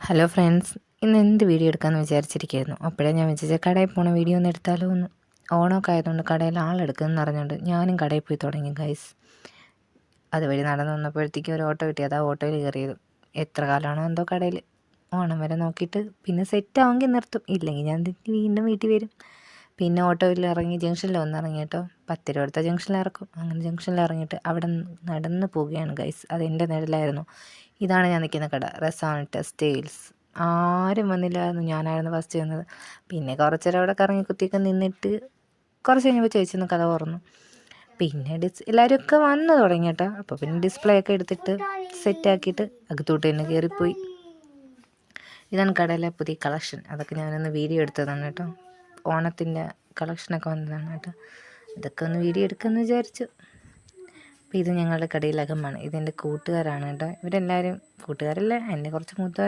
Hello friends, ഇന്ന് എന്ത് video എടുക്കാമെന്ന് വിചാരിച്ചിരിക്കുകയായിരുന്നു. അപ്പോഴേ ഞാൻ വിചാരിച്ച കടയിൽ പോണ വീഡിയോ ഒന്ന് എടുത്താലോ എന്ന്. ഓണമൊക്കെ ആയതുകൊണ്ട് കടയിൽ ആളെടുക്കുമെന്ന് അറിഞ്ഞുകൊണ്ട് ഞാനും കടയിൽ പോയി തുടങ്ങി ഗൈസ്. അതുവഴി നടന്നു വന്നപ്പോഴത്തേക്കും ഒരു ഓട്ടോ കിട്ടി. അതാ ഓട്ടോയിൽ കയറിയത്. എത്ര കാലമാണോ എന്തോ കടയിൽ ഓണം വരെ നോക്കിയിട്ട് പിന്നെ സെറ്റ് ആവുമെങ്കിൽ നിർത്തും, ഇല്ലെങ്കിൽ ഞാൻ വീണ്ടും വീട്ടിൽ വരും. പിന്നെ ഓട്ടോയിൽ ഇറങ്ങി ജംഗ്ഷനിൽ വന്നിറങ്ങി കേട്ടോ. 10 രൂപ എടുത്ത ജംഗ്ഷനിൽ ഇറക്കും. അങ്ങനെ ജംഗ്ഷനിൽ ഇറങ്ങിയിട്ട് അവിടെ നടന്ന് പോവുകയാണ് ഗൈസ്. അതെൻ്റെ നിഴലായിരുന്നു. ഇതാണ് ഞാൻ നിൽക്കുന്ന കട, റസാൻ ടെക്സ്റ്റൈൽസ്. ആരും വന്നില്ലായിരുന്നു, ഞാനായിരുന്നു ഫസ്റ്റ് വന്നത്. പിന്നെ കുറച്ച് നേരം അവിടെ കറങ്ങി കുത്തിയൊക്കെ നിന്നിട്ട് കുറച്ച് കഴിഞ്ഞപ്പോൾ ചേച്ചിന്ന് കഥ തുറന്നു. പിന്നെ എല്ലാവരും ഒക്കെ വന്നു തുടങ്ങി കേട്ടോ. അപ്പോൾ പിന്നെ ഡിസ്പ്ലേ ഒക്കെ എടുത്തിട്ട് സെറ്റാക്കിയിട്ട് അകത്തോട്ട് തന്നെ കയറിപ്പോയി. ഇതാണ് കടയിലെ പുതിയ കളക്ഷൻ. അതൊക്കെ ഞാനൊന്ന് വീഡിയോ എടുത്തതാണ് കേട്ടോ. ഓണത്തിൻ്റെ കളക്ഷനൊക്കെ വന്നതാണ് കേട്ടോ. ഇതൊക്കെ ഒന്ന് വീഡിയോ എടുക്കുമെന്ന് വിചാരിച്ചു. അപ്പോൾ ഇത് ഞങ്ങളുടെ കടയിൽ അകമാണ്. ഇതെൻ്റെ കൂട്ടുകാരാണ് കേട്ടോ. ഇവരെല്ലാവരും കൂട്ടുകാരല്ല, എൻ്റെ കുറച്ച് മൂത്തവരാണ്.